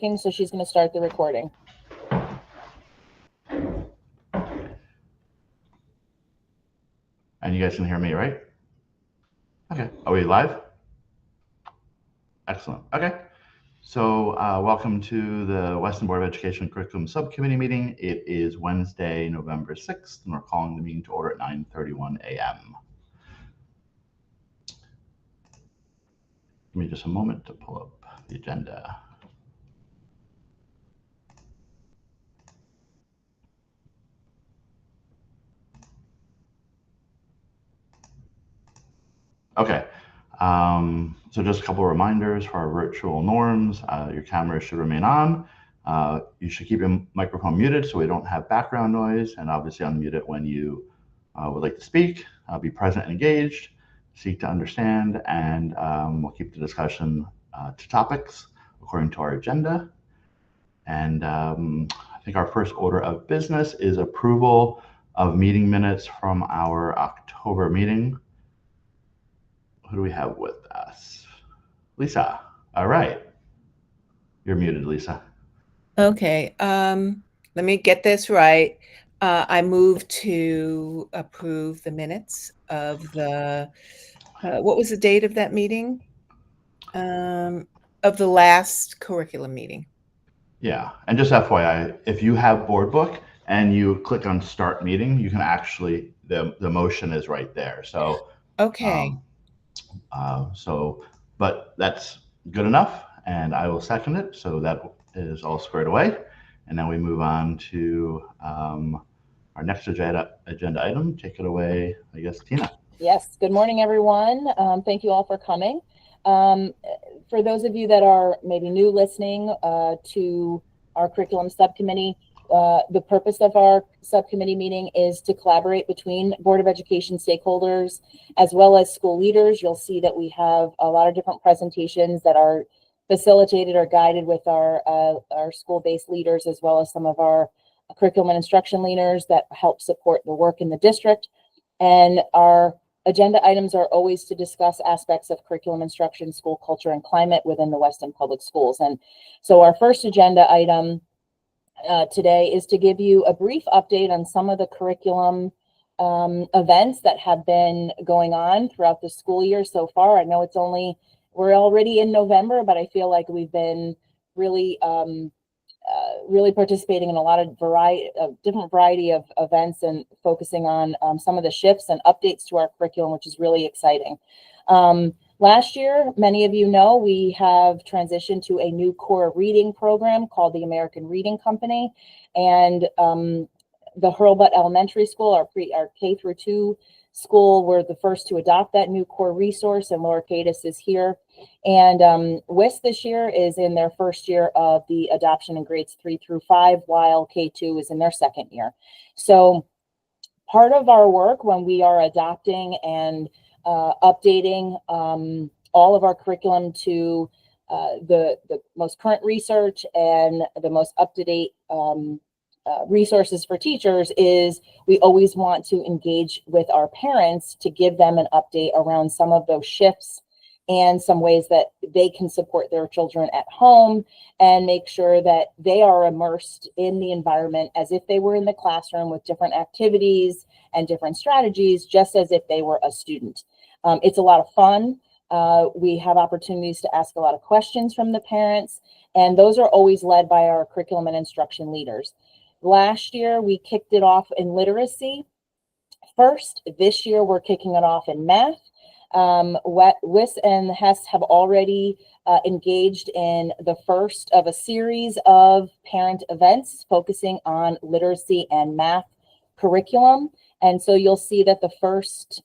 So she's going to start the recording. And you guys can hear me, right? Okay. Are we live? Excellent. Okay. So welcome to the Weston Board of Education Curriculum Subcommittee meeting. It is Wednesday, November 6th, and we're calling the meeting to order at 9:31 a.m. Give me just a moment to pull up the agenda. Okay. So just a couple of reminders for our virtual norms. Your camera should remain on. You should keep your microphone muted so we don't have background noise, and obviously unmute it when you would like to speak. Be present and engaged, seek to understand, and we'll keep the discussion to topics according to our agenda. And I think our first order of business is approval of meeting minutes from our October meeting. Who do we have with us? Lisa. All right. You're muted, Lisa. Okay. Let me get this right. I move to approve the minutes of the, what was the date of that meeting? Of the last curriculum meeting. Yeah. And just FYI, if you have Board Book and you click on Start Meeting, you can actually, the motion is right there. So, okay. But that's good enough, and I will second it. So that is all squared away. And then we move on to our next agenda item. Take it away, I guess, Tina. Yes. Good morning, everyone. Thank you all for coming. For those of you that are maybe new listening to our curriculum subcommittee, the purpose of our subcommittee meeting is to collaborate between Board of Education stakeholders as well as school leaders. You'll see that we have a lot of different presentations that are facilitated or guided with our school-based leaders, as well as some of our curriculum and instruction leaders that help support the work in the district. And our agenda items are always to discuss aspects of curriculum instruction, school culture, and climate within the Weston Public Schools. And so our first agenda item today is to give you a brief update on some of the curriculum events that have been going on throughout the school year so far. I know we're already in November, but I feel like we've been really participating in a lot of different variety of events and focusing on some of the shifts and updates to our curriculum, which is really exciting. Last year, many of you know, we have transitioned to a new core reading program called the American Reading Company, and the Hurlbut Elementary School, our K through 2 school, were the first to adopt that new core resource, and Laura Cadis is here. And WIS this year is in their first year of the adoption in grades 3 through 5, while K2 is in their second year. So part of our work when we are adopting and updating all of our curriculum to the most current research and the most up-to-date resources for teachers is we always want to engage with our parents to give them an update around some of those shifts and some ways that they can support their children at home and make sure that they are immersed in the environment as if they were in the classroom with different activities and different strategies, just as if they were a student. It's a lot of fun. We have opportunities to ask a lot of questions from the parents, and those are always led by our curriculum and instruction leaders. Last year, we kicked it off in literacy first. This year, we're kicking it off in math. WIS and HES have already engaged in the first of a series of parent events focusing on literacy and math curriculum. And so you'll see that the first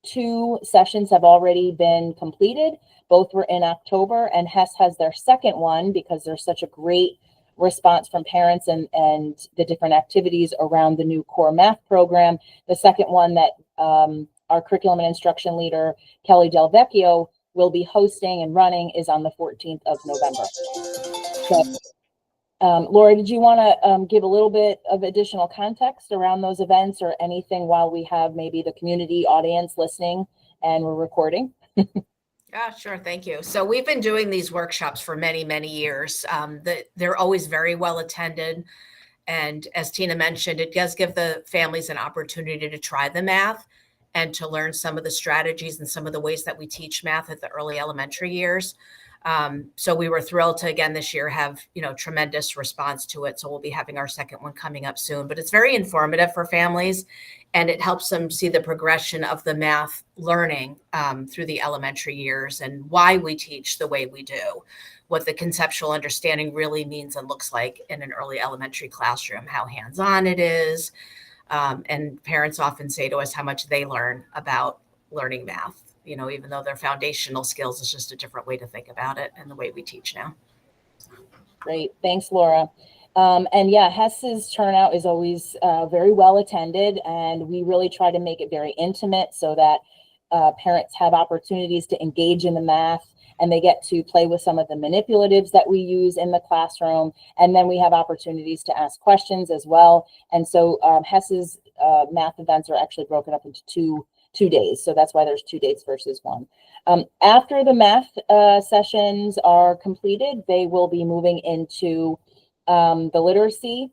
2 sessions have already been completed. Both were in October, and HES has their second one because there's such a great response from parents and the different activities around the new core math program. The second one that our curriculum and instruction leader, Kelly Del Vecchio, will be hosting and running is on the 14th of November. So, Laura, did you want to give a little bit of additional context around those events or anything while we have maybe the community audience listening and we're recording? Yeah, sure. Thank you. So we've been doing these workshops for many, many years. They're always very well attended. And as Tina mentioned, it does give the families an opportunity to try the math and to learn some of the strategies and some of the ways that we teach math at the early elementary years. So we were thrilled to, again, this year have, tremendous response to it. So we'll be having our second one coming up soon, but it's very informative for families, and it helps them see the progression of the math learning through the elementary years and why we teach the way we do, what the conceptual understanding really means and looks like in an early elementary classroom, how hands-on it is. And parents often say to us how much they learn about learning math, even though their foundational skills is just a different way to think about it and the way we teach now. Great. Thanks, Laura. And yeah, HES's turnout is always very well attended, and we really try to make it very intimate so that parents have opportunities to engage in the math, and they get to play with some of the manipulatives that we use in the classroom. And then we have opportunities to ask questions as well. And so HES's math events are actually broken up into two days. So that's why there's 2 dates versus one. After the math sessions are completed, they will be moving into the literacy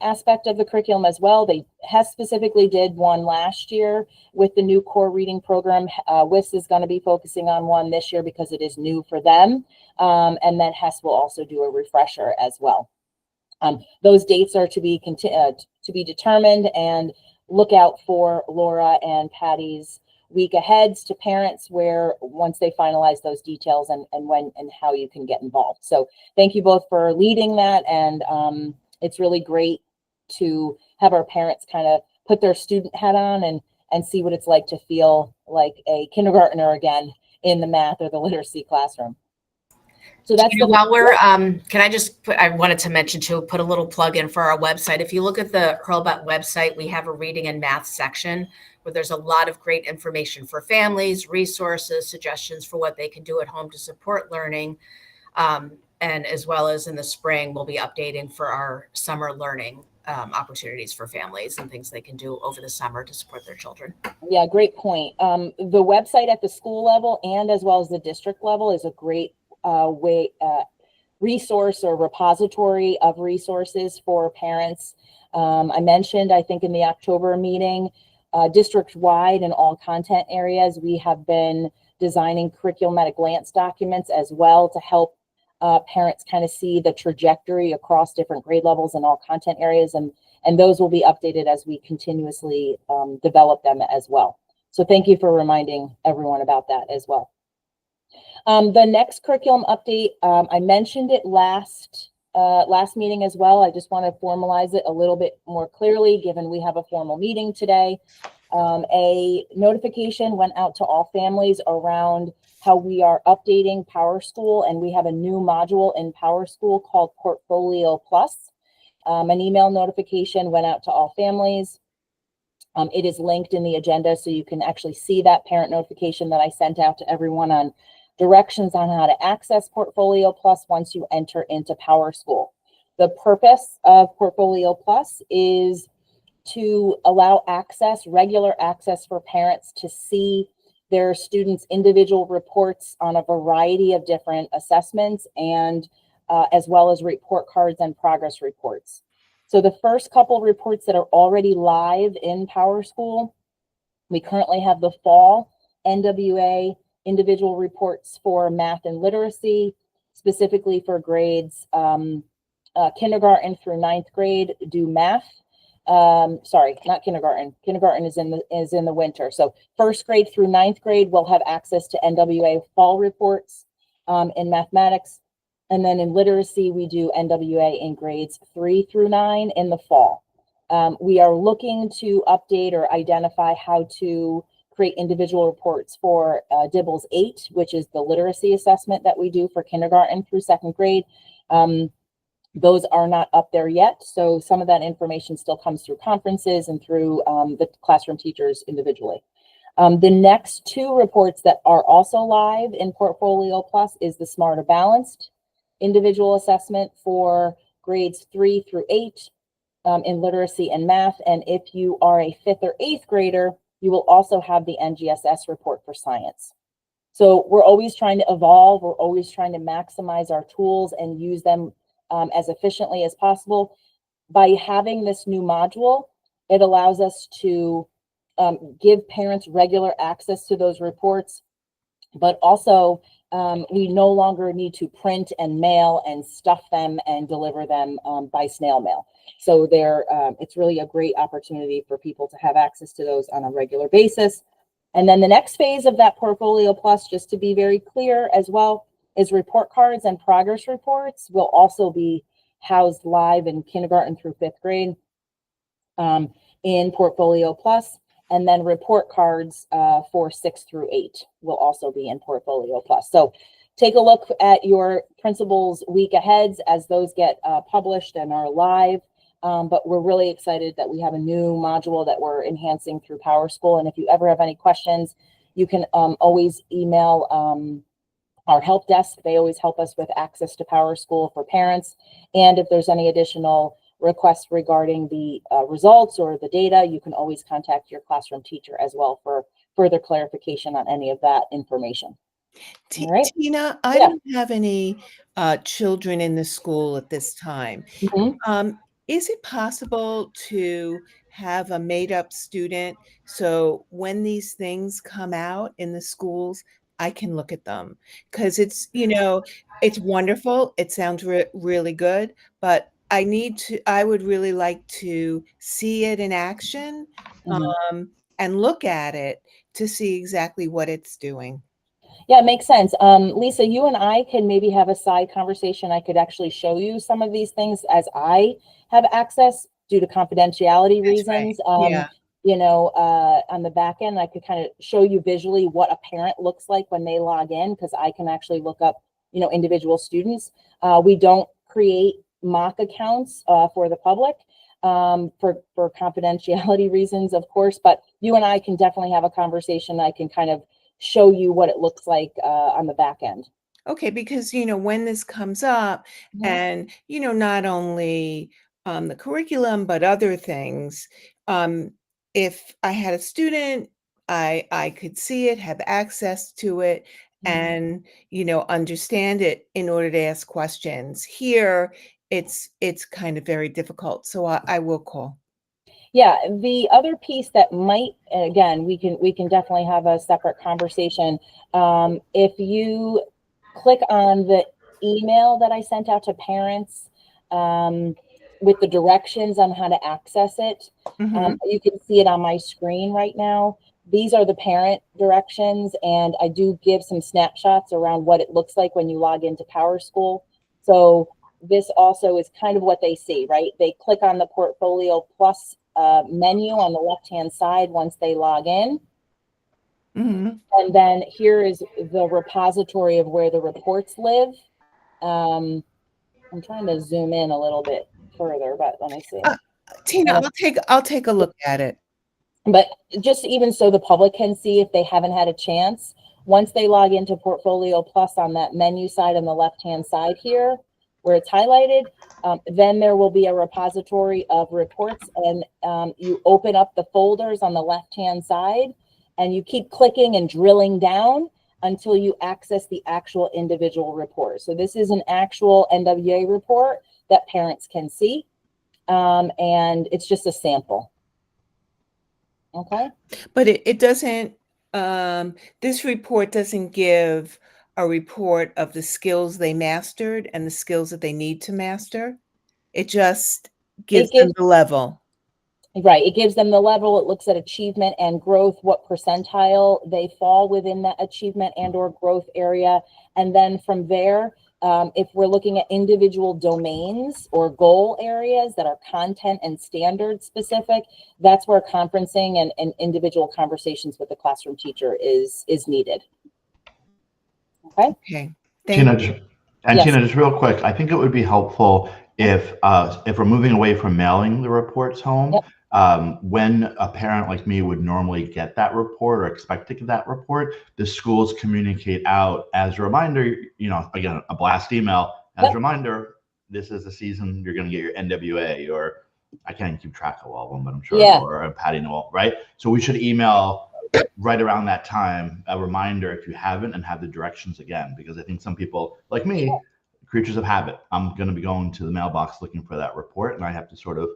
aspect of the curriculum as well. HES specifically did one last year with the new core reading program. WIS is going to be focusing on one this year because it is new for them. And then HES will also do a refresher as well. Those dates are to be determined, and look out for Laura and Patty's week aheads to parents, where once they finalize those details and when and how you can get involved. So thank you both for leading that. And it's really great to have our parents kind of put their student hat on and see what it's like to feel like a kindergartner again in the math or the literacy classroom. So that's while we're, can I just I wanted to mention too, put a little plug in for our website. If you look at the Hurlbut website, we have a reading and math section where there's a lot of great information for families, resources, suggestions for what they can do at home to support learning. And as well as in the spring, we'll be updating for our summer learning opportunities for families and things they can do over the summer to support their children. Yeah, great point. The website at the school level and as well as the district level is a great resource or repository of resources for parents. I mentioned, I think in the October meeting, district-wide in all content areas, we have been designing curriculum at a glance documents as well to help parents kind of see the trajectory across different grade levels and all content areas, and those will be updated as we continuously develop them as well. So thank you for reminding everyone about that as well. The next curriculum update, I mentioned it last meeting as well. I just want to formalize it a little bit more clearly, given we have a formal meeting today. A notification went out to all families around how we are updating PowerSchool, and we have a new module in PowerSchool called Portfolio Plus. An email notification went out to all families. It is linked in the agenda, so you can actually see that parent notification that I sent out to everyone on directions on how to access Portfolio Plus once you enter into PowerSchool. The purpose of Portfolio Plus is to allow access, regular access for parents to see their students' individual reports on a variety of different assessments, and as well as report cards and progress reports. So the first couple reports that are already live in PowerSchool, we currently have the fall NWA individual reports for math and literacy, specifically for grades kindergarten through 9th grade do math. Sorry, not kindergarten. Kindergarten is in the winter. So 1st grade through 9th grade will have access to NWA fall reports in mathematics. And then in literacy, we do NWA in grades 3 through 9 in the fall. We are looking to update or identify how to create individual reports for DIBELS 8, which is the literacy assessment that we do for kindergarten through 2nd grade. Those are not up there yet, so some of that information still comes through conferences and through the classroom teachers individually. The next 2 reports that are also live in Portfolio Plus is the Smarter Balanced individual assessment for grades 3 through 8 in literacy and math. And if you are a 5th or 8th grader, you will also have the NGSS report for science. So we're always trying to evolve. We're always trying to maximize our tools and use them as efficiently as possible. By having this new module, it allows us to give parents regular access to those reports, but also we no longer need to print and mail and stuff them and deliver them by snail mail. So it's really a great opportunity for people to have access to those on a regular basis. And then the next phase of that Portfolio Plus, just to be very clear as well, is report cards and progress reports will also be housed live in kindergarten through 5th grade in Portfolio Plus. And then report cards for 6 through 8 will also be in Portfolio Plus. So take a look at your principal's week aheads as those get published and are live. But we're really excited that we have a new module that we're enhancing through PowerSchool. And if you ever have any questions, you can always email our help desk. They always help us with access to PowerSchool for parents. And if there's any additional requests regarding the results or the data, you can always contact your classroom teacher as well for further clarification on any of that information. All right. Tina, I Yeah. don't have any children in the school at this time. Mhm. Is it possible to have a made-up student so when these things come out in the schools, I can look at them? Because it's, it's wonderful. It sounds really good, but I would really like to see it in action, Mhm. and look at it to see exactly what it's doing. Yeah, it makes sense. Lisa, you and I can maybe have a side conversation. I could actually show you some of these things as I have access due to confidentiality That's right. reasons. Yeah. On the back end, I could kind of show you visually what a parent looks like when they log in, because I can actually look up, individual students. We don't create mock accounts for the public for confidentiality reasons, of course, but you and I can definitely have a conversation. I can kind of show you what it looks like on the back end. Okay, because when this comes up, Mhm. and not only the curriculum but other things, um, if I had a student, I could see it, have access to it, Mhm. and understand it in order to ask questions. Here, it's kind of very difficult, so I will call. Yeah, the other piece that might, again, we can definitely have a separate conversation. If you click on the email that I sent out to parents with the directions on how to access it, Mhm. you can see it on my screen right now. These are the parent directions, and I do give some snapshots around what it looks like when you log into PowerSchool. So this also is kind of what they see, right? They click on the Portfolio Plus menu on the left-hand side once they log in. Mhm. And then here is the repository of where the reports live. I'm trying to zoom in a little bit further, but let me see. Tina, I'll take a look at it. But just even so the public can see if they haven't had a chance, once they log into Portfolio Plus on that menu side on the left-hand side here, where it's highlighted, then there will be a repository of reports, and you open up the folders on the left-hand side, and you keep clicking and drilling down until you access the actual individual report. So this is an actual NWA report that parents can see, and it's just a sample. Okay. But it doesn't, this report doesn't give a report of the skills they mastered and the skills that they need to master. It just gives It them gives, the level. right, it gives them the level. It looks at achievement and growth, what percentile they fall within that achievement and or growth area. And then from there, if we're looking at individual domains or goal areas that are content and standard specific, that's where conferencing and individual conversations with the classroom teacher is needed. Okay. Okay. Thank Tina, you. Yes. Tina, just real quick, I think it would be helpful if we're moving away from mailing the reports home, Yep. when a parent like me would normally get that report or expect to get that report, the schools communicate out as a reminder, again, a blast email as Yep. a reminder, this is the season you're going to get your NWA, or I can't keep track of all of them, but I'm sure, Yeah. or a Patty Noel, right? So we should email right around that time, a reminder if you haven't, and have the directions again, because I think some people, like me, creatures of habit. I'm going to be going to the mailbox looking for that report, and I have to sort of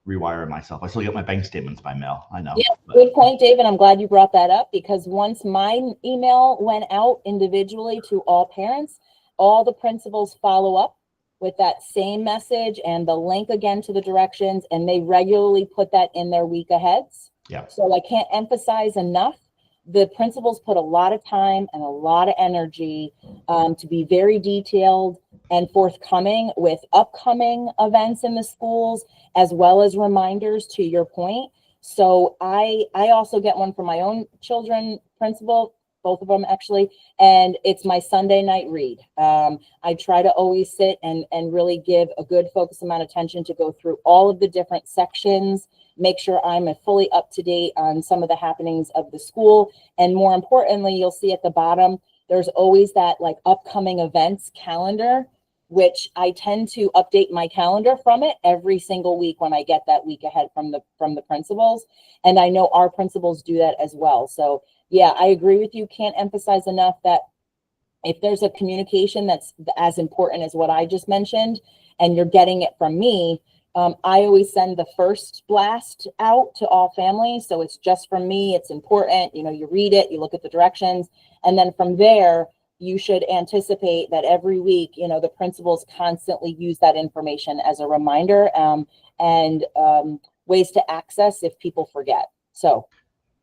rewire myself. I still get my bank statements by mail. I know. Yeah, but- good point, David. I'm glad you brought that up, because once my email went out individually to all parents, all the principals follow up with that same message and the link again to the directions, and they regularly put that in their week aheads. Yeah. So I can't emphasize enough, the principals put a lot of time and a lot of energy to be very detailed and forthcoming with upcoming events in the schools, as well as reminders, to your point. So I also get one for my own children principal, both of them actually, and it's my Sunday night read. I try to always sit and really give a good focused amount of attention to go through all of the different sections, make sure I'm fully up to date on some of the happenings of the school. And more importantly, you'll see at the bottom, there's always that like upcoming events calendar, which I tend to update my calendar from it every single week when I get that week ahead from the principals. And I know our principals do that as well. So yeah, I agree with you. Can't emphasize enough that if there's a communication that's as important as what I just mentioned, and you're getting it from me, I always send the first blast out to all families. So it's just from me. It's important. You know, you read it, you look at the directions, and then from there, you should anticipate that every week, you know, the principals constantly use that information as a reminder and ways to access if people forget. So.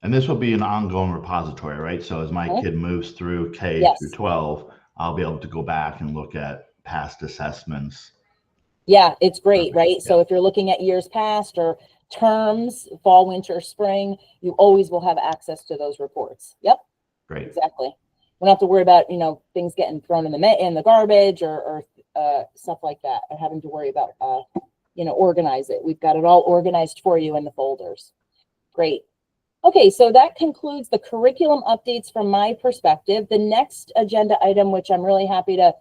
And this will be an ongoing repository, right? So as my kid moves through K Yes. through 12, I'll be able to go back and look at past assessments. Yeah, it's great, right? Yeah. So if you're looking at years past or terms, fall, winter, spring, you always will have access to those reports. Yep, Great. exactly. We don't have to worry about, you know, things getting thrown in the garbage or stuff like that, and having to worry about, you know, organize it. We've got it all organized for you in the folders. Great. Okay, so that concludes the curriculum updates from my perspective. The next agenda item, which I'm really happy to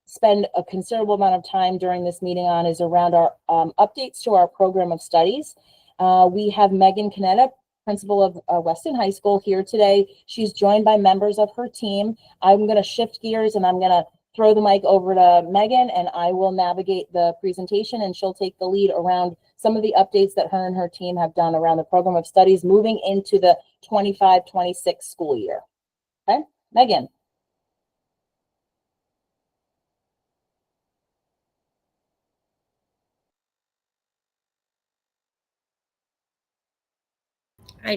spend a considerable amount of time during this meeting on, is around our updates to our program of studies. We have Megan Canetta, principal of Weston High School, here today. She's joined by members of her team. I'm going to shift gears and I'm going to throw the mic over to Megan, and I will navigate the presentation, and she'll take the lead around some of the updates that her and her team have done around the program of studies moving into the 25-26 school year. Okay, Megan.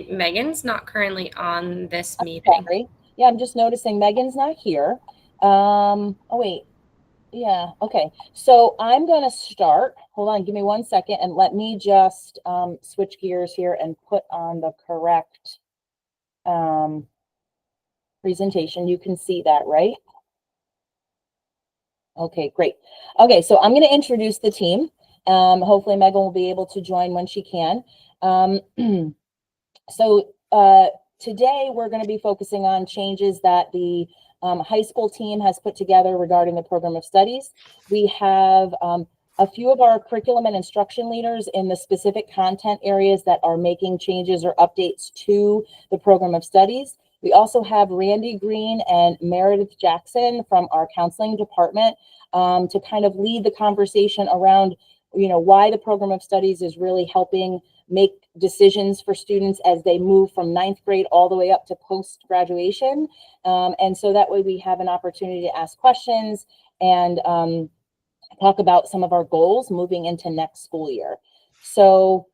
Megan's not currently on this meeting. Sorry. Yeah, I'm just noticing Megan's not here. Oh, wait. Yeah, okay. So I'm going to start. Hold on, give me 1 second, and let me just switch gears here and put on the correct presentation. You can see that, right? Okay, great. Okay, so I'm going to introduce the team. Hopefully Megan will be able to join when she can. So today we're going to be focusing on changes that the high school team has put together regarding the program of studies. We have a few of our curriculum and instruction leaders in the specific content areas that are making changes or updates to the program of studies. We also have Randy Green and Meredith Jackson from our counseling department to kind of lead the conversation around, you know, why the program of studies is really helping make decisions for students as they move from 9th grade all the way up to post-graduation. And so that way we have an opportunity to ask questions and talk about some of our goals moving into next school year. So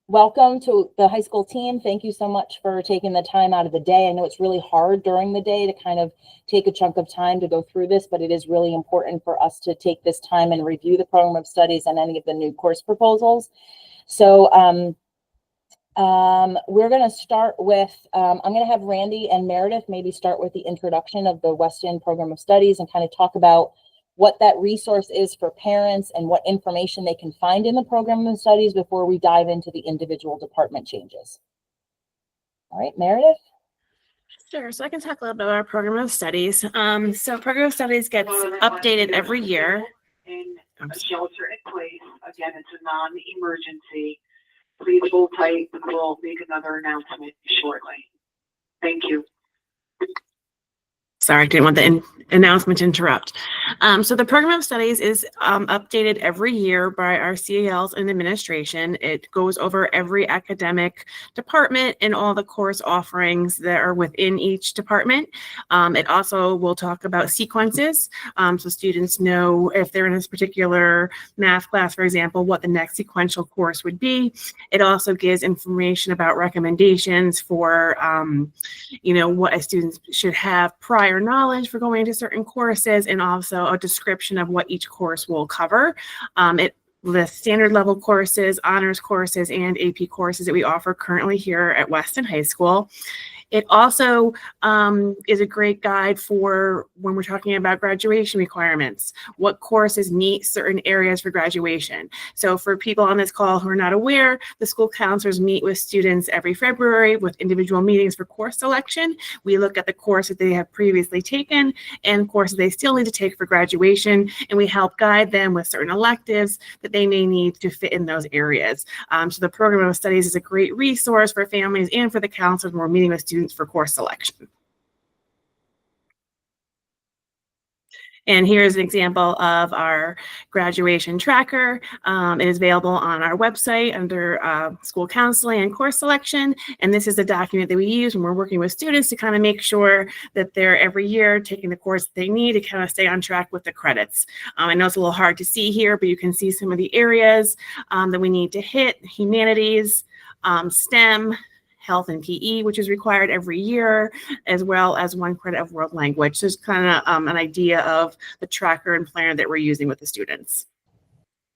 welcome to the high school team. Thank you so much for taking the time out of the day. I know it's really hard during the day to kind of take a chunk of time to go through this, but it is really important for us to take this time and review the program of studies and any of the new course proposals. So we're going to start with, I'm going to have Randy and Meredith maybe start with the introduction of the Weston program of studies and kind of talk about what that resource is for parents and what information they can find in the program of studies before we dive into the individual department changes. All right, Meredith? Sure. So I can talk a little bit about our program of studies. So program of studies gets updated every year. In a shelter in place, again, it's a non-emergency. please hold tight. We'll make another announcement shortly. Thank you. Sorry, didn't want the announcement to interrupt. So the program of studies is updated every year by our CALs and administration. It goes over every academic department and all the course offerings that are within each department. It also will talk about sequences, so students know if they're in this particular math class, for example, what the next sequential course would be. It also gives information about recommendations for, what a student should have prior knowledge for going into certain courses, and also a description of what each course will cover. It lists standard level courses, honors courses, and AP courses that we offer currently here at Weston High School. It also is a great guide for when we're talking about graduation requirements. What courses meet certain areas for graduation? So for people on this call who are not aware, the school counselors meet with students every February with individual meetings for course selection. We look at the course that they have previously taken and courses they still need to take for graduation, and we help guide them with certain electives that they may need to fit in those areas. So the program of studies is a great resource for families and for the counselors when we're meeting with students for course selection. And here's an example of our graduation tracker. It is available on our website under school counseling and course selection. And this is a document that we use when we're working with students to kind of make sure that they're every year taking the course they need to kind of stay on track with the credits. I know it's a little hard to see here, but you can see some of the areas that we need to hit: humanities, STEM, health and PE, which is required every year, as well as 1 credit of world language. So it's kind of an idea of the tracker and planner that we're using with the students.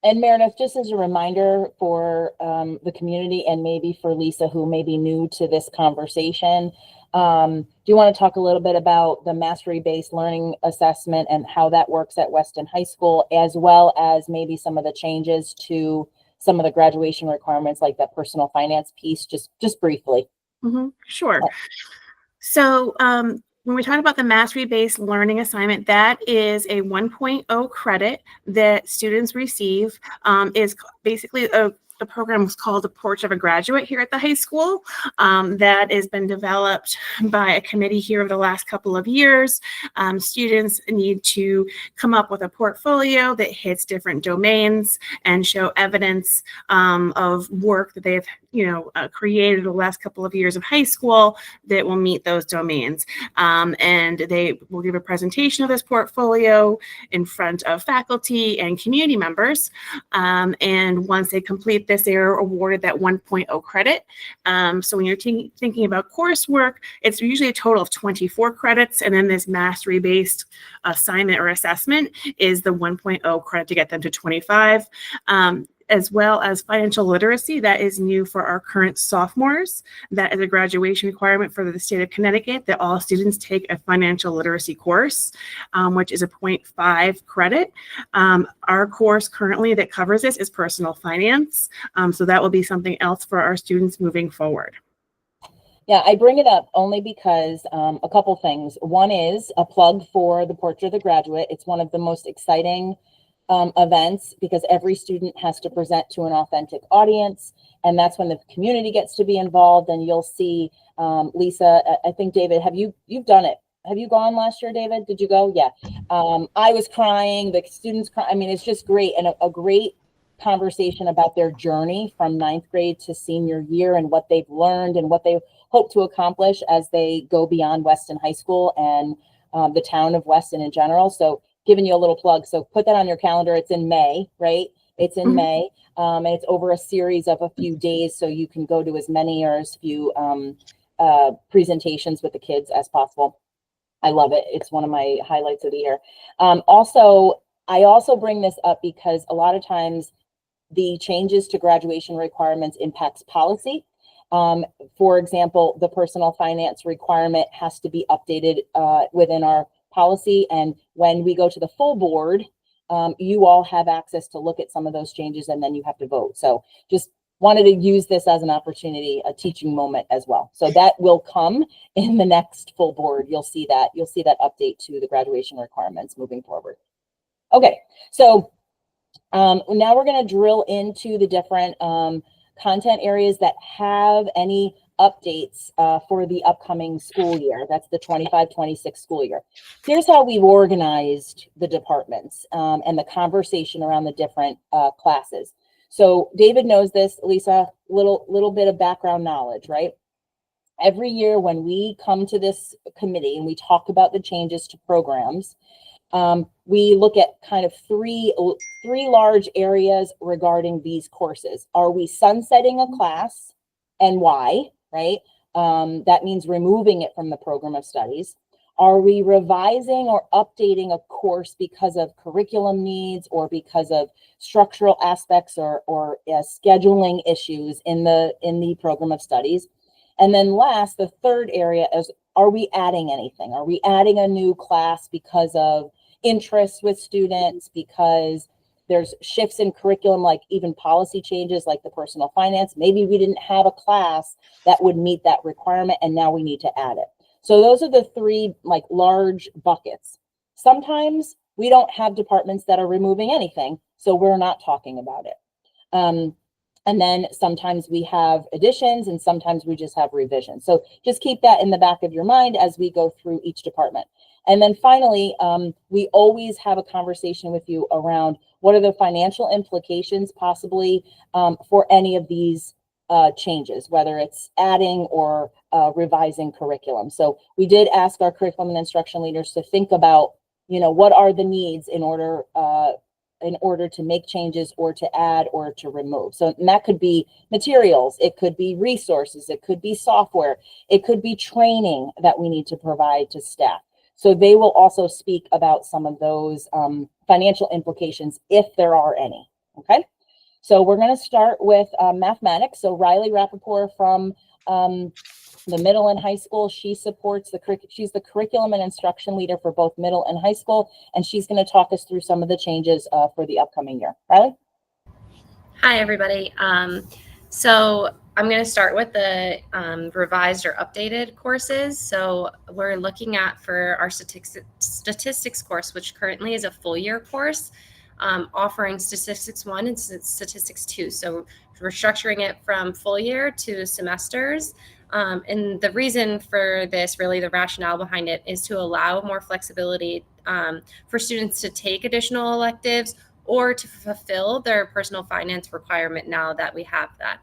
And Meredith, just as a reminder for the community and maybe for Lisa, who may be new to this conversation, do you want to talk a little bit about the mastery-based learning assessment and how that works at Weston High School, as well as maybe some of the changes to some of the graduation requirements, like that personal finance piece, just briefly? Sure. So when we talk about the mastery-based learning assignment, that is a 1.0 credit that students receive. Is basically the program is called the Porch of a Graduate here at the high school. That has been developed by a committee here over the last couple of years. Students need to come up with a portfolio that hits different domains and show evidence of work that they've created the last couple of years of high school that will meet those domains. And they will give a presentation of this portfolio in front of faculty and community members. And once they complete this, they are awarded that 1.0 credit. So when you're thinking about coursework, it's usually a total of 24 credits. And then this mastery-based assignment or assessment is the 1.0 credit to get them to 25. As well as financial literacy. That is new for our current sophomores. That is a graduation requirement for the state of Connecticut that all students take a financial literacy course, which is a 0.5 credit. Our course currently that covers this is personal finance. So that will be something else for our students moving forward. Yeah, I bring it up only because a couple things. One is a plug for the Portrait of the Graduate. It's one of the most exciting events because every student has to present to an authentic audience, and that's when the community gets to be involved. And you'll see, Lisa, I think David, you've done it? Have you gone last year, David? Did you go? Yeah. I was crying, the students cry. I mean, it's just great, and a great conversation about their journey from 9th grade to senior year and what they've learned and what they hope to accomplish as they go beyond Weston High School and the town of Weston in general. So giving you a little plug. So put that on your calendar. It's in May, right? It's in May. And it's over a series of a few days. So you can go to as many or as few presentations with the kids as possible. I love it. It's one of my highlights of the year. I also bring this up because a lot of times the changes to graduation requirements impacts policy. For example, the personal finance requirement has to be updated within our policy, and when we go to the full board, you all have access to look at some of those changes, and then you have to vote. So just wanted to use this as an opportunity, a teaching moment as well. So that will come in the next full board. You'll see that update to the graduation requirements moving forward. Okay, so now we're going to drill into the different content areas that have any updates for the upcoming school year. That's the 25-26 school year. Here's how we've organized the departments and the conversation around the different classes. So David knows this, Lisa, little bit of background knowledge, right? Every year when we come to this committee and we talk about the changes to programs, we look at kind of three large areas regarding these courses. Are we sunsetting a class and why, right? That means removing it from the program of studies. Are we revising or updating a course because of curriculum needs or because of structural aspects or scheduling issues in the program of studies? And then last, the third area is, are we adding anything? Are we adding a new class because of interest with students, because there's shifts in curriculum, like even policy changes like the personal finance? Maybe we didn't have a class that would meet that requirement and now we need to add it. So those are the three like large buckets. Sometimes we don't have departments that are removing anything, so we're not talking about it. And then sometimes we have additions and sometimes we just have revisions. So just keep that in the back of your mind as we go through each department. And then finally, we always have a conversation with you around what are the financial implications possibly for any of these changes, whether it's adding or revising curriculum. So we did ask our curriculum and instruction leaders to think about, what are the needs in order to make changes or to add or to remove. So and that could be materials, it could be resources, it could be software, it could be training that we need to provide to staff. So they will also speak about some of those financial implications if there are any, okay? So we're gonna start with mathematics. So Riley Rappaport from the middle and high school, she's the curriculum and instruction leader for both middle and high school, and she's gonna talk us through some of the changes for the upcoming year. Riley? Hi, everybody. So I'm going to start with the revised or updated courses. So we're looking at for our statistics course, which currently is a full year course, offering statistics 1 and statistics 2. So we're structuring it from full year to semesters. And the reason for this, really the rationale behind it, is to allow more flexibility for students to take additional electives or to fulfill their personal finance requirement now that we have that.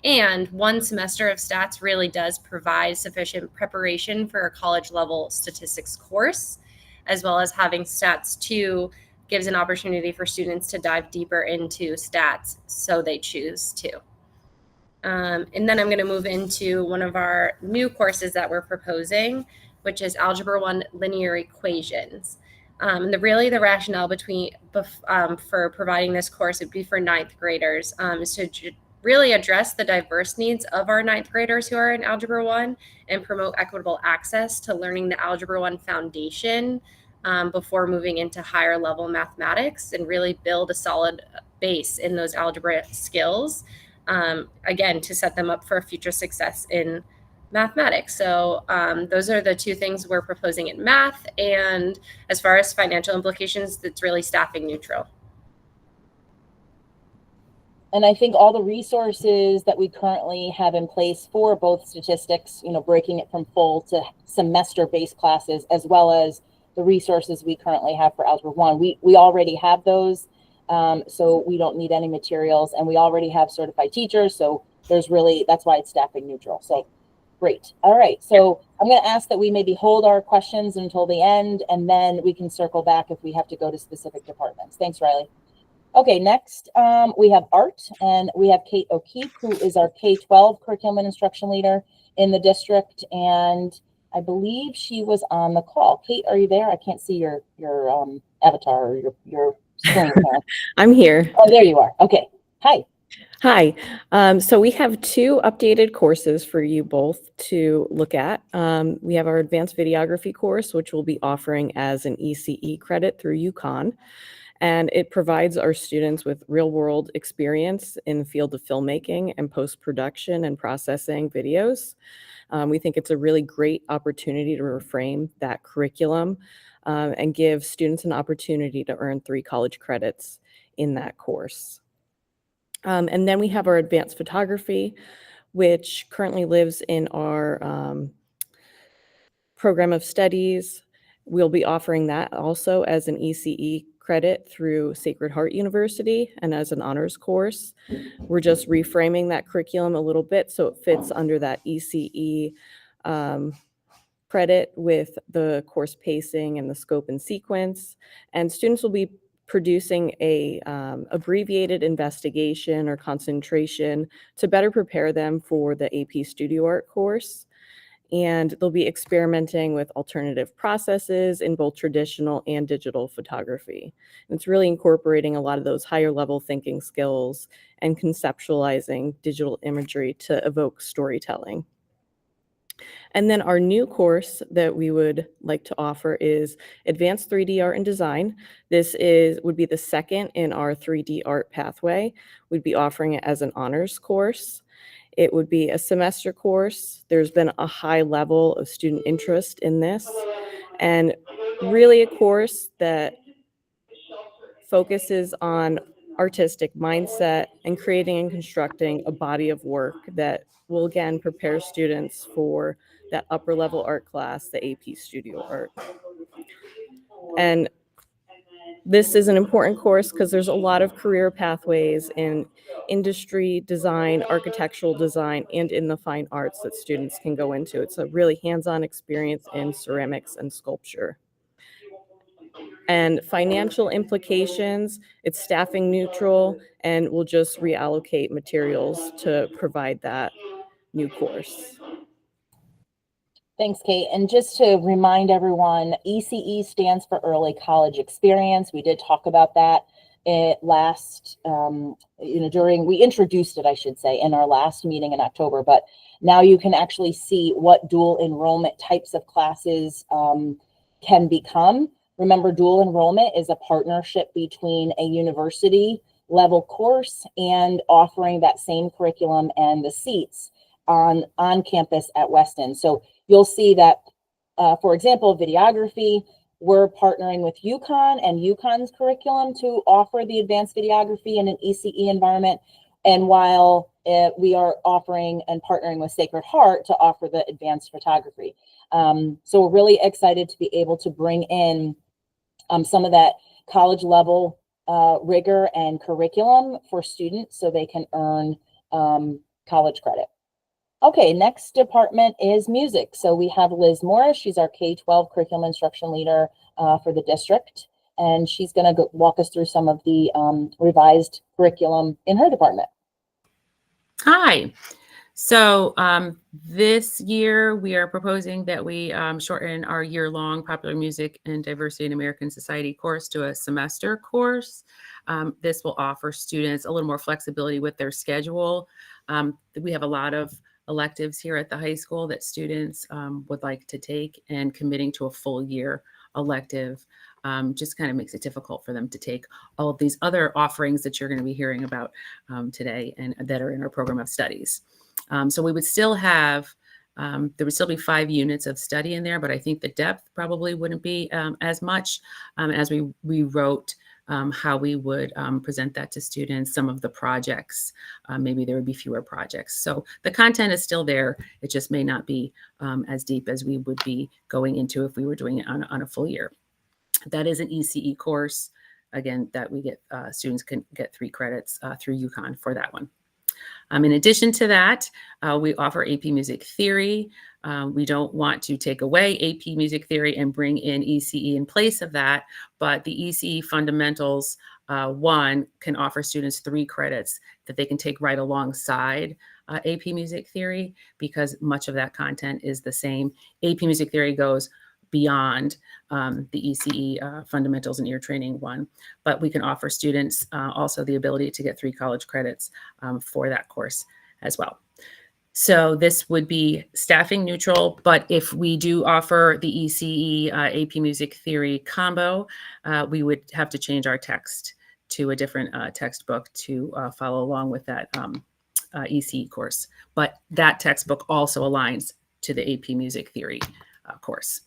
And one semester of stats really does provide sufficient preparation for a college level statistics course, as well as having stats 2 gives an opportunity for students to dive deeper into stats, so they choose to. And then I'm going to move into one of our new courses that we're proposing, which is Algebra 1 Linear Equations. And the rationale for providing this course would be for 9th graders, is to really address the diverse needs of our 9th graders who are in Algebra 1 and promote equitable access to learning the Algebra 1 foundation before moving into higher level mathematics, and really build a solid base in those algebra skills, again, to set them up for future success in mathematics. So those are the two things we're proposing in math. And as far as financial implications, it's really staffing neutral. And I think all the resources that we currently have in place for both statistics, breaking it from full to semester-based classes, as well as the resources we currently have for Algebra 1, we already have those. So we don't need any materials, and we already have certified teachers. So that's why it's staffing neutral. So great. All right. So I'm going to ask that we maybe hold our questions until the end, and then we can circle back if we have to go to specific departments. Thanks, Riley. Okay, next we have Art, and we have Kate O'Keefe, who is our K-12 curriculum and instruction leader in the district, and I believe she was on the call. Kate, are you there? I can't see your avatar or your screen. I'm here. Oh, there you are. Okay. Hi. Hi. So we have 2 updated courses for you both to look at. We have our advanced videography course, which we'll be offering as an ECE credit through UConn. And it provides our students with real-world experience in the field of filmmaking and post-production and processing videos. We think it's a really great opportunity to reframe that curriculum and give students an opportunity to earn 3 college credits in that course. And then we have our advanced photography, which currently lives in our program of studies. We'll be offering that also as an ECE credit through Sacred Heart University and as an honors course. We're just reframing that curriculum a little bit so it fits under that ECE credit with the course pacing and the scope and sequence. And students will be producing a abbreviated investigation or concentration to better prepare them for the AP Studio Art course. And they'll be experimenting with alternative processes in both traditional and digital photography. And it's really incorporating a lot of those higher level thinking skills and conceptualizing digital imagery to evoke storytelling. And then our new course that we would like to offer is Advanced 3D Art and Design. This would be the second in our 3D art pathway. We'd be offering it as an honors course. It would be a semester course. There's been a high level of student interest in this, and really a course that focuses on artistic mindset and creating and constructing a body of work that will again prepare students for that upper level art class, the AP Studio Art. And this is an important course because there's a lot of career pathways in industry design, architectural design, and in the fine arts that students can go into. It's a really hands-on experience in ceramics and sculpture. And financial implications, it's staffing neutral, and we'll just reallocate materials to provide that new course. Thanks, Kate. And just to remind everyone, ECE stands for Early College Experience. We did talk about that last, we introduced it, I should say, in our last meeting in October, but now you can actually see what dual enrollment types of classes can become. Remember, dual enrollment is a partnership between a university level course and offering that same curriculum and the seats on campus at Weston. So you'll see that, for example, videography, we're partnering with UConn and UConn's curriculum to offer the advanced videography in an ECE environment. And while we are offering and partnering with Sacred Heart to offer the advanced photography. So we're really excited to be able to bring in some of that college level rigor and curriculum for students so they can earn college credit. Okay, next department is music. So we have Liz Morris. She's our K-12 curriculum instruction leader for the district. And she's going to walk us through some of the revised curriculum in her department. Hi. So this year we are proposing that we shorten our year-long Popular Music and Diversity in American Society course to a semester course. This will offer students a little more flexibility with their schedule. We have a lot of electives here at the high school that students would like to take, and committing to a full year elective just kind of makes it difficult for them to take all of these other offerings that you're going to be hearing about today and that are in our program of studies. So we would still have, there would still be 5 units of study in there, but I think the depth probably wouldn't be as much as we rewrote how we would present that to students, some of the projects, maybe there would be fewer projects. So the content is still there. It just may not be as deep as we would be going into if we were doing it on a full year. That is an ECE course. Again, that we get, students can get 3 credits through UConn for that one. In addition to that, we offer AP Music Theory. We don't want to take away AP Music Theory and bring in ECE in place of that, but the ECE Fundamentals 1 can offer students 3 credits that they can take right alongside AP Music Theory, because much of that content is the same. AP Music Theory goes beyond the ECE Fundamentals and Ear Training 1, but we can offer students also the ability to get 3 college credits for that course as well. So this would be staffing neutral, but if we do offer the ECE AP Music Theory combo, we would have to change our text to a different textbook to follow along with that ECE course. But that textbook also aligns to the AP Music Theory course.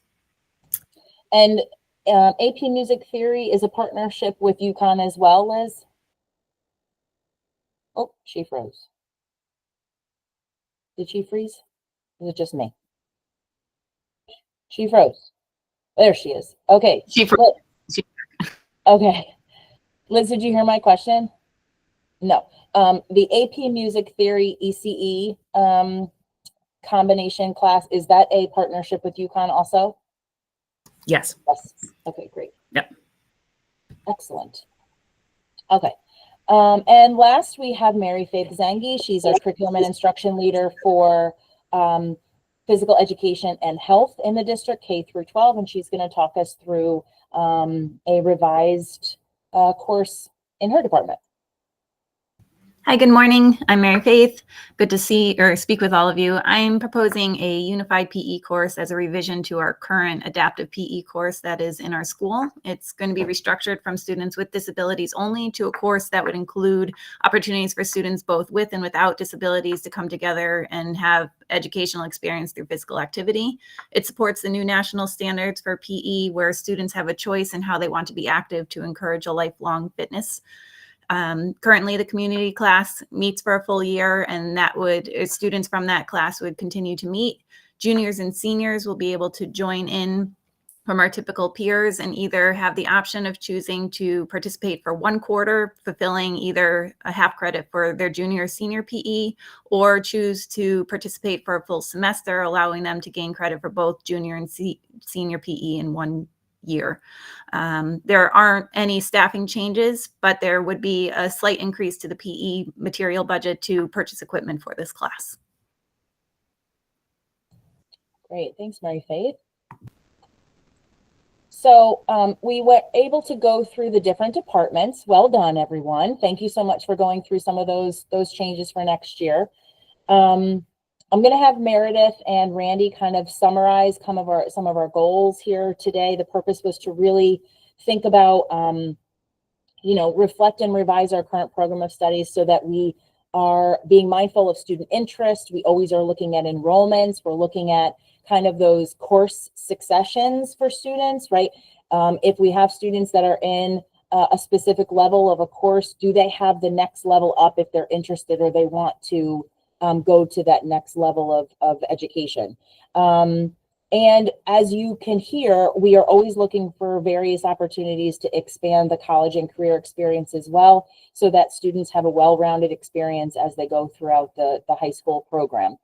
And AP Music Theory is a partnership with UConn as well, Liz? Oh, she froze. Did she freeze? Was it just me? She froze. There she is. Okay. She fro- Liz- she- Okay. Liz, did you hear my question? No. The AP Music Theory ECE combination class, is that a partnership with UConn also? Yes. Yes. Okay, great. Yep. Excellent. Okay. And last, we have Mary Faith Zengi. She's our curriculum and instruction leader for physical education and health in the district, K through 12, and she's going to talk us through a revised course in her department. Hi, good morning. I'm Mary Faith. Good to see or speak with all of you. I'm proposing a unified PE course as a revision to our current adaptive PE course that is in our school. It's going to be restructured from students with disabilities only to a course that would include opportunities for students both with and without disabilities to come together and have educational experience through physical activity. It supports the new national standards for PE where students have a choice in how they want to be active to encourage a lifelong fitness. Currently, the community class meets for a full year, and that would students from that class would continue to meet. Juniors and seniors will be able to join in from our typical peers and either have the option of choosing to participate for 1 quarter, fulfilling either a half credit for their junior or senior PE, or choose to participate for a full semester, allowing them to gain credit for both junior and senior PE in 1 year. There aren't any staffing changes, but there would be a slight increase to the PE material budget to purchase equipment for this class. Great, thanks, Mary Faith. So we were able to go through the different departments. Well done, everyone. Thank you so much for going through some of those changes for next year. I'm going to have Meredith and Randy kind of summarize some of our goals here today. The purpose was to really think about, reflect and revise our current program of studies so that we are being mindful of student interest. We always are looking at enrollments. We're looking at kind of those course successions for students, right? If we have students that are in a specific level of a course, do they have the next level up if they're interested or they want to go to that next level of education. And as you can hear, we are always looking for various opportunities to expand the college and career experience as well, so that students have a well-rounded experience as they go throughout the high school program.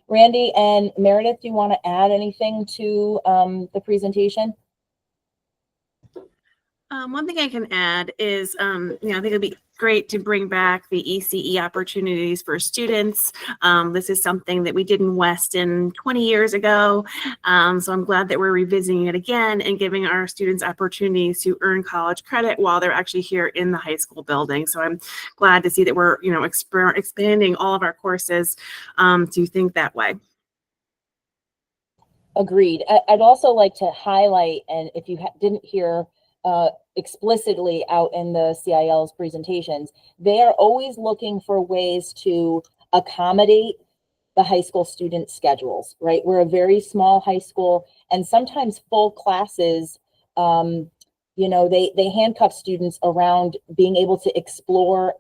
Randy and Meredith, do you want to add anything to the presentation? One thing I can add is, I think it'd be great to bring back the ECE opportunities for students. This is something that we did in Weston 20 years ago. So I'm glad that we're revisiting it again and giving our students opportunities to earn college credit while they're actually here in the high school building. So I'm glad to see that we're, expanding all of our courses to think that way. Agreed. I'd also like to highlight, and if you didn't hear explicitly out in the CIL's presentations, they are always looking for ways to accommodate the high school student schedules, right? We're a very small high school, and sometimes full classes, they handcuff students around being able to explore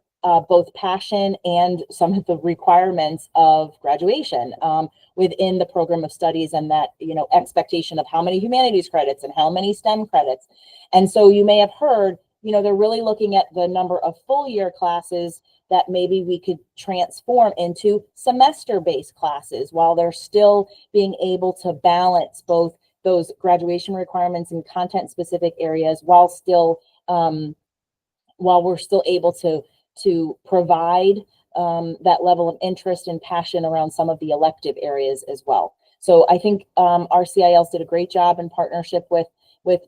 both passion and some of the requirements of graduation within the program of studies, and that, expectation of how many humanities credits and how many STEM credits. And so you may have heard, they're really looking at the number of full year classes that maybe we could transform into semester-based classes while they're still being able to balance both those graduation requirements and content specific areas while we're still able to provide that level of interest and passion around some of the elective areas as well. So I think our CILs did a great job in partnership with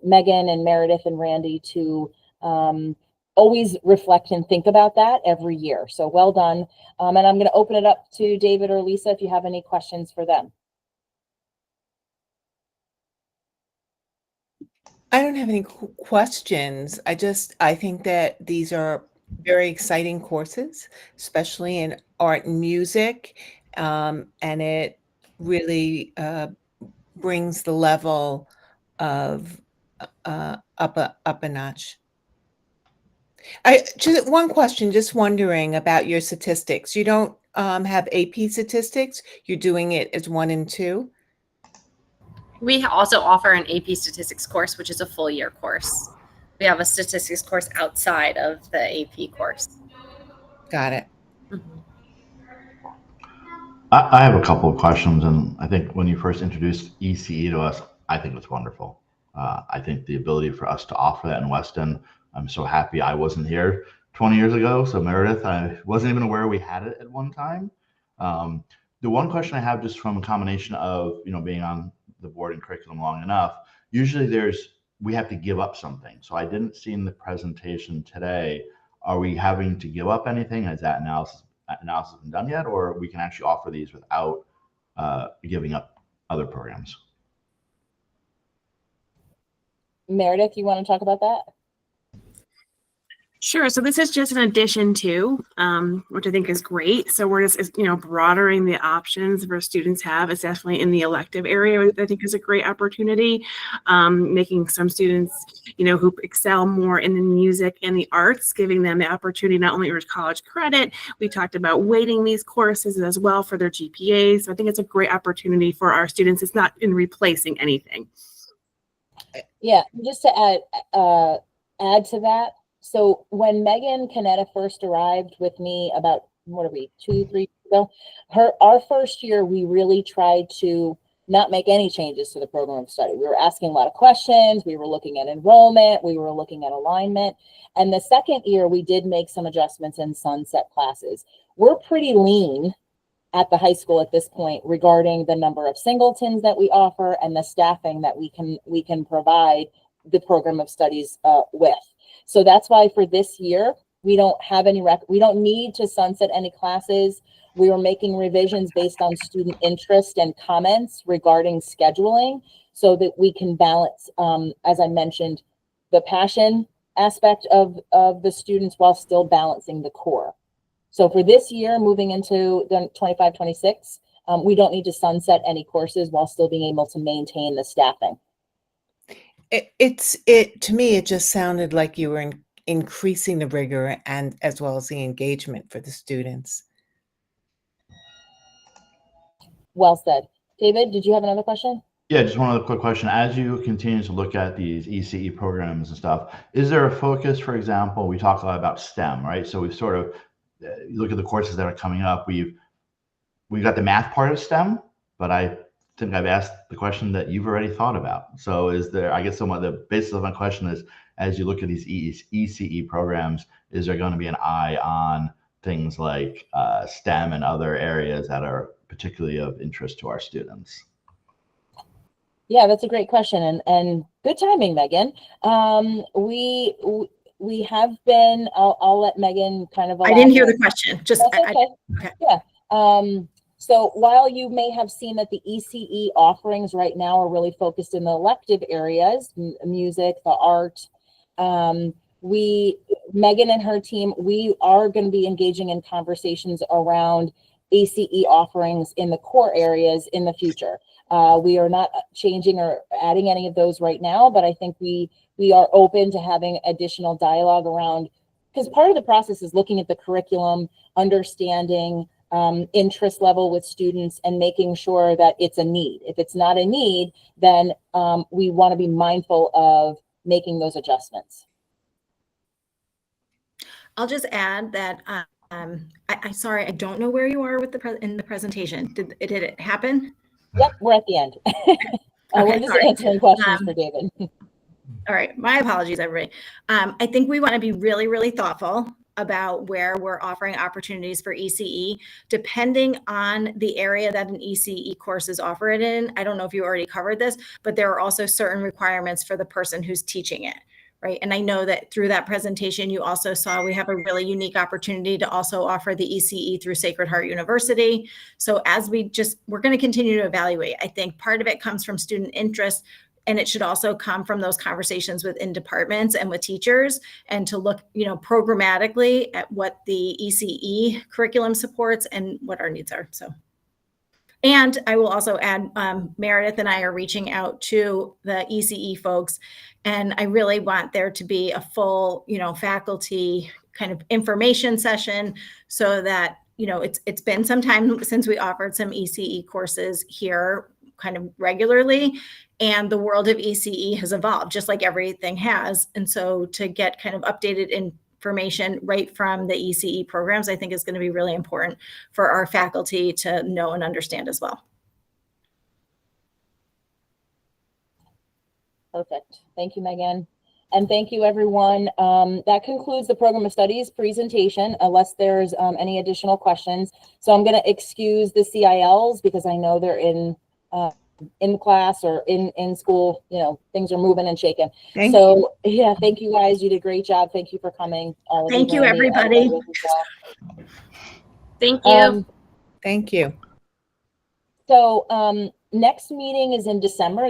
Megan and Meredith and Randy to always reflect and think about that every year. So well done. And I'm going to open it up to David or Lisa if you have any questions for them. I don't have any questions. I think that these are very exciting courses, especially in art and music, and it really brings the level of up a notch. Just one question, just wondering about your statistics. You don't have AP statistics? You're doing it as 1 and 2? We also offer an AP statistics course, which is a full year course. We have a statistics course outside of the AP course. Got it. I have a couple of questions, and I think when you first introduced ECE to us, I think it's wonderful. I think the ability for us to offer that in Weston, I'm so happy I wasn't here 20 years ago. So Meredith, I wasn't even aware we had it at one time. The one question I have, just from a combination of, being on the board and curriculum long enough, usually we have to give up something. So I didn't see in the presentation today, are we having to give up anything? Has that analysis been done yet, or we can actually offer these without giving up other programs? Meredith, you want to talk about that? Sure. So this is just an addition to, which I think is great. So we're just, broadening the options where students have. It's definitely in the elective area, which I think is a great opportunity. Making some students, who excel more in the music and the arts, giving them the opportunity not only to college credit. We talked about weighting these courses as well for their GPAs. So I think it's a great opportunity for our students. It's not in replacing anything. Yeah, just to add to that. So when Megan Canetta first arrived with me about, 2, 3 years ago, our first year, we really tried to not make any changes to the program of study. We were asking a lot of questions. We were looking at enrollment. We were looking at alignment. And the second year, we did make some adjustments in sunset classes. We're pretty lean at the high school at this point regarding the number of singletons that we offer and the staffing that we can provide the program of studies with. So that's why for this year, we don't have any we don't need to sunset any classes. We were making revisions based on student interest and comments regarding scheduling so that we can balance, as I mentioned, the passion aspect of the students while still balancing the core. So for this year, moving into the 25-26, we don't need to sunset any courses while still being able to maintain the staffing. To me, it just sounded like you were increasing the rigor and as well as the engagement for the students. Well said. David, did you have another question? Yeah, just one other quick question. As you continue to look at these ECE programs and stuff, is there a focus, for example, we talk a lot about STEM, right? So we've sort of, you look at the courses that are coming up, we've got the math part of STEM, but I think I've asked the question that you've already thought about. So is there, I guess the basis of my question is, as you look at these ECE programs, is there going to be an eye on things like STEM and other areas that are particularly of interest to our students? Yeah, that's a great question, and good timing, Megan. We have been. I'll let Megan kind of. I didn't hear the question. Just okay. Yeah. So while you may have seen that the ECE offerings right now are really focused in the elective areas, music, the art, Megan and her team, we are going to be engaging in conversations around ACE offerings in the core areas in the future. We are not changing or adding any of those right now, but I think we are open to having additional dialogue around, because part of the process is looking at the curriculum, understanding interest level with students and making sure that it's a need. If it's not a need, then we want to be mindful of making those adjustments. I'll just add that I'm sorry, I don't know where you are with in the presentation. Did it happen? Yep, we're at the end. We're just answering questions for David. All right, my apologies, everybody. I think we want to be really, really thoughtful about where we're offering opportunities for ECE, depending on the area that an ECE course is offered in. I don't know if you already covered this, but there are also certain requirements for the person who's teaching it, right? And I know that through that presentation, you also saw we have a really unique opportunity to also offer the ECE through Sacred Heart University. So as we're going to continue to evaluate. I think part of it comes from student interest, and it should also come from those conversations within departments and with teachers, and to look, programmatically at what the ECE curriculum supports and what our needs are. So And I will also add, Meredith and I are reaching out to the ECE folks, and I really want there to be a full, faculty kind of information session so that, it's been some time since we offered some ECE courses here kind of regularly, and the world of ECE has evolved just like everything has. And so to get kind of updated information right from the ECE programs, I think is going to be really important for our faculty to know and understand as well. Perfect. Thank you, Megan. And thank you, everyone. That concludes the program of studies presentation, unless there's any additional questions. So I'm going to excuse the CILs because I know they're in class or in school. Things are moving and shaking. Thank So yeah, thank you guys. You did a great job. Thank you for coming. All of Thank you, Randy, everybody. all of you as well. Thank you. Thank you. So next meeting is in December.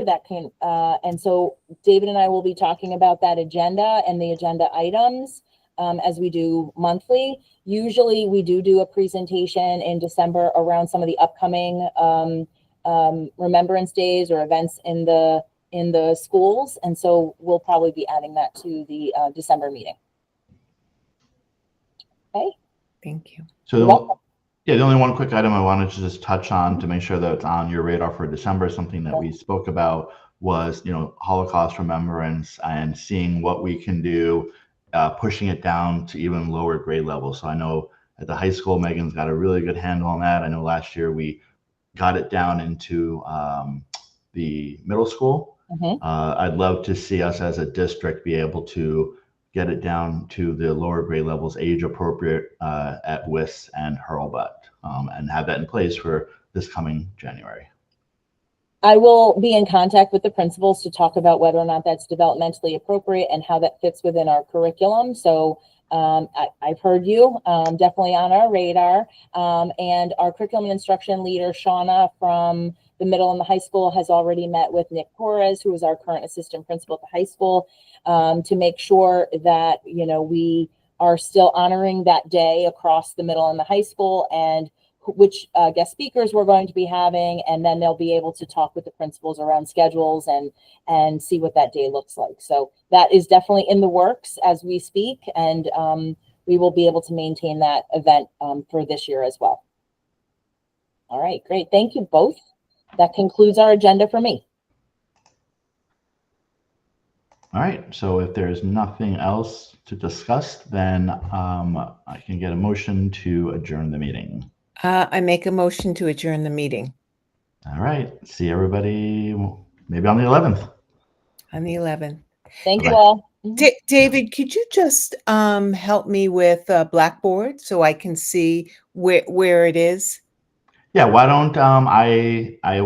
And so David and I will be talking about that agenda and the agenda items as we do monthly. Usually we do a presentation in December around some of the upcoming Remembrance Days or events in the schools. And so we'll probably be adding that to the December meeting. Okay. Thank you. You're welcome. Yeah, the only one quick item I wanted to just touch on to make sure that it's on your radar for December, something that we spoke about was, Holocaust remembrance and seeing what we can do, pushing it down to even lower grade levels. So I know at the high school, Megan's got a really good handle on that. I know last year we got it down into the middle school. I'd love to see us as a district be able to get it down to the lower grade levels, age appropriate at WIS and Hurlbut, and have that in place for this coming January. I will be in contact with the principals to talk about whether or not that's developmentally appropriate and how that fits within our curriculum. So I've heard you, definitely on our radar. And our curriculum and instruction leader, Shauna, from the middle and the high school, has already met with Nick Torres, who is our current assistant principal at the high school, to make sure that, we are still honoring that day across the middle and the high school and which guest speakers we're going to be having. And then they'll be able to talk with the principals around schedules and see what that day looks like. So that is definitely in the works as we speak. And we will be able to maintain that event for this year as well. All right, great. Thank you both. That concludes our agenda for me. All right, so if there's nothing else to discuss, then I can get a motion to adjourn the meeting. I make a motion to adjourn the meeting. All right, see everybody maybe on the 11th. On the 11th. Thank you Bye-bye. all. David, could you just help me with Blackboard so I can see where it is? Yeah, why don't I